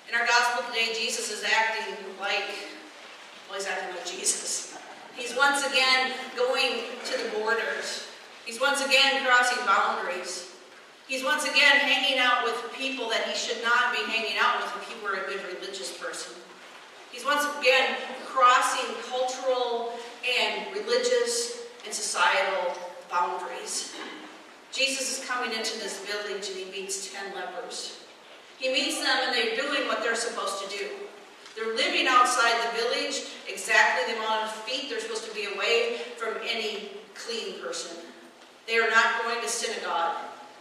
In our gospel today, Jesus is acting like, well, he's acting like Jesus. He's once again going to the borders. He's once again crossing boundaries. He's once again hanging out with people that he should not be hanging out with if he were a good religious person. He's once again crossing cultural and religious and societal boundaries. Jesus is coming into this village and he meets 10 lepers. He meets them and they're doing what they're supposed to do. They're living outside the village, exactly the amount of feet they're supposed to be away from any clean person. They are not going to synagogue.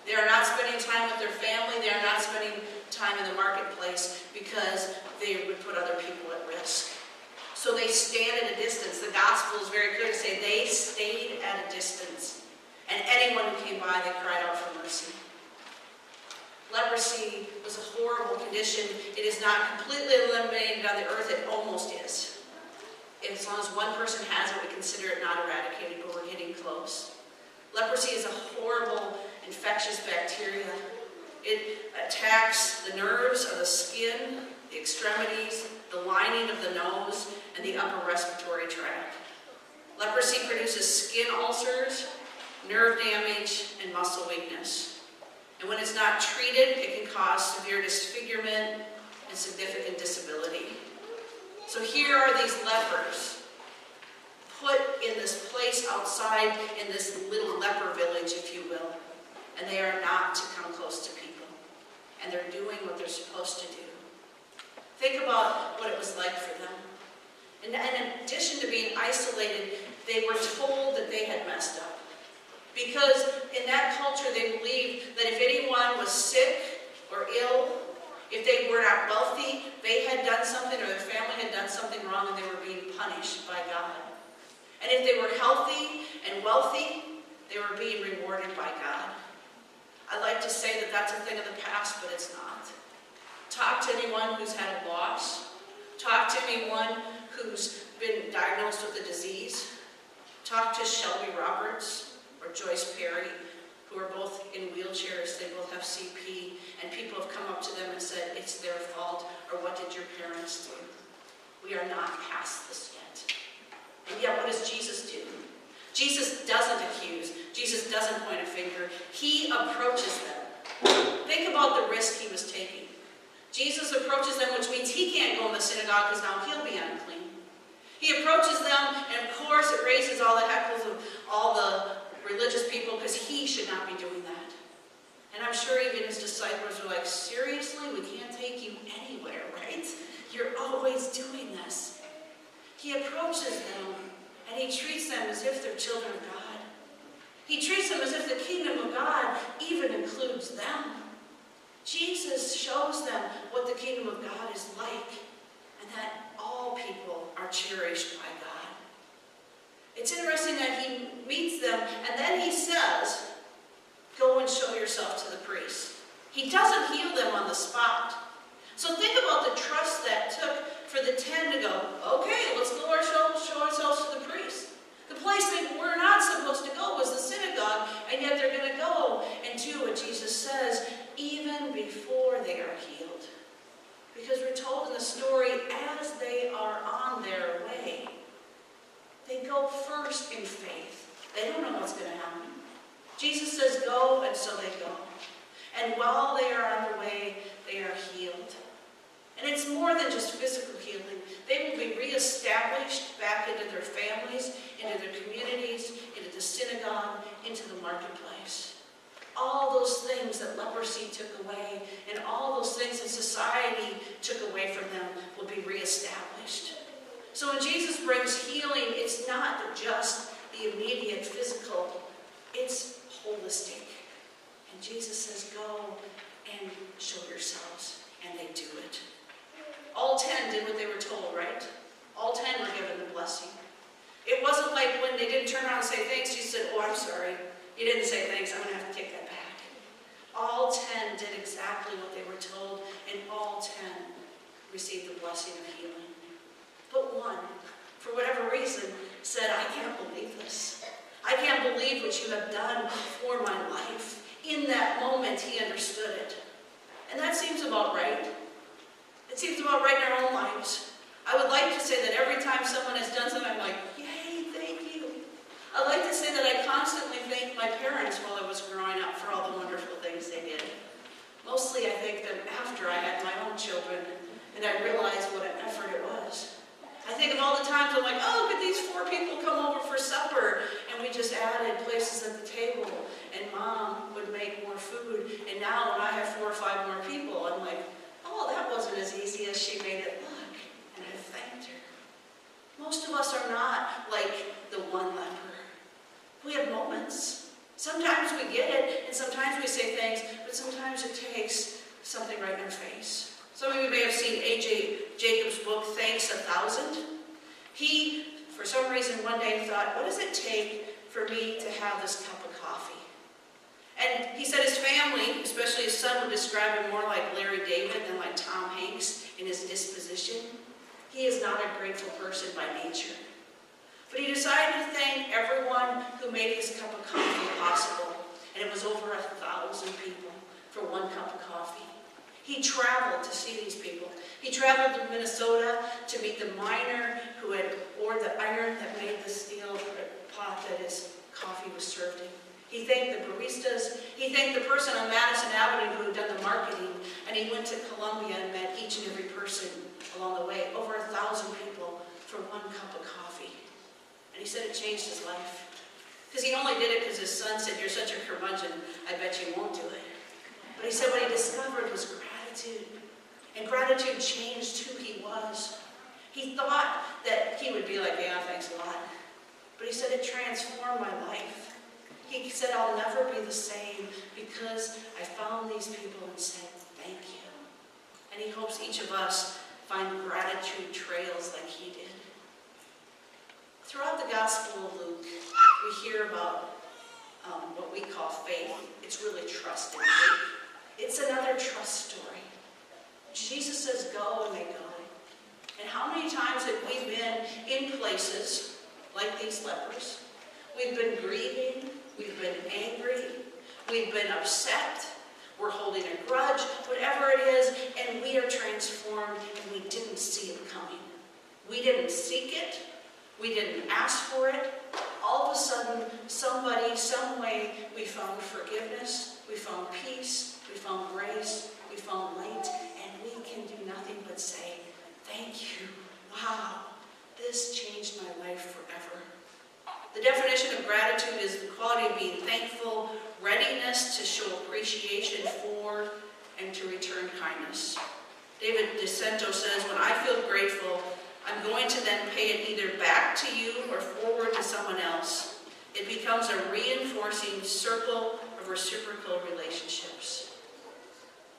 They are not spending time with their family. They are not spending time in the marketplace because they would put other people at risk. So they stand at a distance. The gospel is very clear to say they stayed at a distance. And anyone who came by, they cried out for mercy. Leprosy was a horrible condition. It is not completely eliminated on the earth. It almost is. As long as one person has it, we consider it not eradicated, but we're getting close. Leprosy is a horrible infectious bacteria. It attacks the nerves of the skin, the extremities, the lining of the nose, and the upper respiratory tract. Leprosy produces skin ulcers, nerve damage, and muscle weakness. And when it's not treated, it can cause severe disfigurement and significant disability. So here are these lepers put in this place outside in this little leper village, if you will. And they are not to come close to people. And they're doing what they're supposed to do. Think about what it was like for them. And in addition to being isolated, they were told that they had messed up. Because in that culture, they believed that if anyone was sick or ill, if they were not wealthy, they had done something or their family had done something wrong and they were being punished by God. And if they were healthy and wealthy, they were being rewarded by God. I like to say that that's a thing of the past, but it's not. Talk to anyone who's had a loss. Talk to anyone who's been diagnosed with a disease. Talk to Shelby Roberts or Joyce Perry, who are both in wheelchairs. They both have CP, and people have come up to them and said, it's their fault, or what did your parents do? We are not past this yet. And yet, what does Jesus do? Jesus doesn't accuse. Jesus doesn't point a finger. He approaches them. Think about the risk he was taking. Jesus approaches them, which means he can't go in the synagogue because now he'll be unclean. He approaches them, and of course it raises all the heckles of all the religious people because he should not be doing that. And I'm sure even his disciples were like, seriously? We can't take you anywhere, right? You're always doing this. He approaches them, and he treats them as if they're children of God. He treats them as if the kingdom of God even includes them. Jesus shows them what the kingdom of God is like, and that all people are cherished by God. It's interesting that he meets them, and then he says, go and show yourself to the priest. He doesn't heal them on the spot. So think about the trust that took for the 10 to go, okay, let's go show ourselves to the priest. The place they were not supposed to go was the synagogue, and yet they're going to go and do what Jesus says even before they are healed. Because we're told in the story, as they are on their way, they go first in faith. They don't know what's going to happen. Jesus says go, and so they go. And while they are on their way, they are healed. And it's more than just physical healing. They will be reestablished back into their families, into their communities, into the synagogue, into the marketplace. All those things that leprosy took away, and all those things that society took away from them, will be reestablished. So when Jesus brings healing, it's not just the immediate physical, it's holistic. And Jesus says, go and show yourselves. And they do it. All 10 did what they were told, right? All 10 were given the blessing. It wasn't like when they didn't turn around and say thanks, Jesus said, oh, I'm sorry. You didn't say thanks, I'm going to have to take that back. All 10 did exactly what they were told, and all 10 received the blessing of healing. But one, for whatever reason, said, I can't believe this. I can't believe what you have done for my life. In that moment, he understood it. And that seems about right. It seems about right in our own lives. I would like to say that every time someone has done something, I'm like, yay, thank you. I like to say that I constantly thanked my parents while I was growing up for all the wonderful things they did. Mostly I thank them after I had my own children and I realized what an effort it was. I think of all the times I'm like, oh, could these 4 people come over for supper? And we just added places at the table and Mom would make more food. And now when I have 4 or 5 more people, I'm like, oh, that wasn't as easy as she made it look. And I thanked her. Most of us are not like the one leper. We have moments. Sometimes we get it, and sometimes we say things, but sometimes it takes something right in our face. Some of you may have seen A.J. Jacobs' book, Thanks 1,000. He, for some reason, one day thought, what does it take for me to have this cup of coffee? And he said his family, especially his son, would describe him more like Larry David than like Tom Hanks in his disposition. He is not a grateful person by nature. But he decided to thank everyone who made his cup of coffee possible. And it was over 1,000 people for 1 cup of coffee. He traveled to see these people. He traveled to Minnesota to meet the miner who had bored the iron that made the steel pot that his coffee was served in. He thanked the baristas. He thanked the person on Madison Avenue who had done the marketing. And he went to Columbia and met each and every person along the way. Over 1,000 people for 1 cup of coffee. And he said it changed his life. Because he only did it because his son said, you're such a curmudgeon, I bet you won't do it. But he said what he discovered was gratitude. And gratitude changed who he was. He thought that he would be like, yeah, thanks a lot. But he said it transformed my life. He said, I'll never be the same because I found these people and said, thank you. And he hopes each of us find gratitude trails like he did. Throughout the Gospel of Luke, we hear about what we call faith. It's really trust in faith. It's another trust story. Jesus says, go, and they go. And how many times have we been in places like these lepers? We've been grieving, we've been angry, we've been upset, we're holding a grudge, whatever it is, and we are transformed, and we didn't see it coming. We didn't seek it. We didn't ask for it. All of a sudden, somebody, some way, we found forgiveness, we found peace, we found grace, we found light, and we can do nothing but say, thank you. Wow, this changed my life forever. The definition of gratitude is the quality of being thankful, readiness to show appreciation for, and to return kindness. David DeCento says, when I feel grateful, I'm going to then pay it either back to you or forward to someone else. It becomes a reinforcing circle of reciprocal relationships.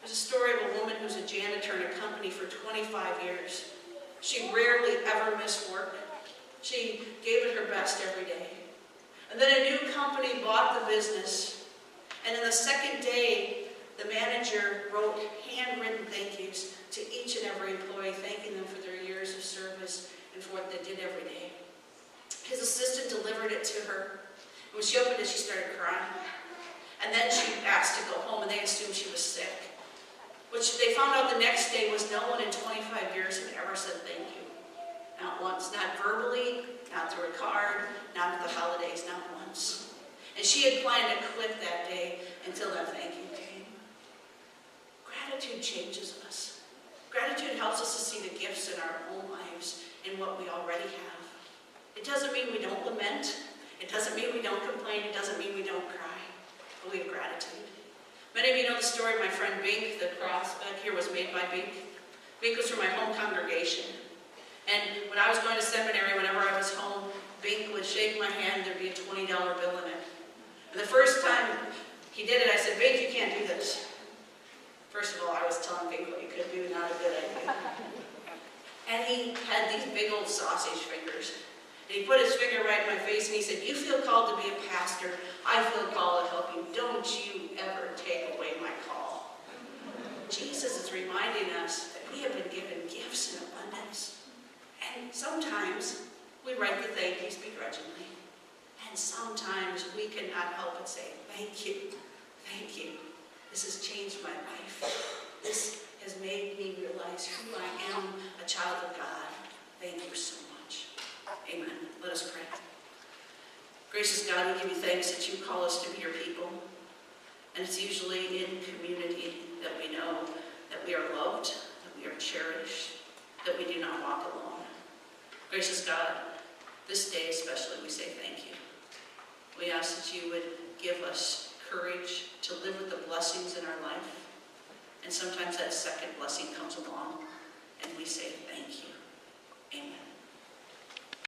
There's a story of a woman who's a janitor in a company for 25 years. She rarely ever missed work. She gave it her best every day. And then a new company bought the business. And in the second day, the manager wrote handwritten thank yous to each and every employee, thanking them for their years of service and for what they did every day. His assistant delivered it to her. And when she opened it, she started crying. And then she asked to go home, and they assumed she was sick. Which they found out the next day was no one in 25 years had ever said thank you. Not once, not verbally, not through a card, not at the holidays, not once. And she had planned to quit that day until that thank you came. Gratitude changes us. Gratitude helps us to see the gifts in our own lives and what we already have. It doesn't mean we don't lament. It doesn't mean we don't complain. It doesn't mean we don't cry. But we have gratitude. Many of you know the story of my friend Bink. The cross back here was made by Bink. Bink was from my home congregation. And when I was going to seminary, whenever I was home, Bink would shake my hand, there'd be a $20 bill in it. And the first time he did it, I said, Bink, you can't do this. First of all, I was telling Bink what you could do, not a good idea. And he had these big old sausage fingers. And he put his finger right in my face and he said, you feel called to be a pastor. I feel called to help you. Don't you ever take away my call. Jesus is reminding us that we have been given gifts in abundance. And sometimes we write the thank yous begrudgingly. And sometimes we cannot help but say, thank you, thank you. This has changed my life. This has made me realize who I us pray. Gracious God, we give you thanks that you call us to be your people. And it's usually in community that we know that we are loved, that we are cherished, that we do not walk alone. Gracious God, this day especially we say thank you. We ask that you would give us courage to live with the blessings in our life. And sometimes that second blessing comes along and we say thank you. Amen.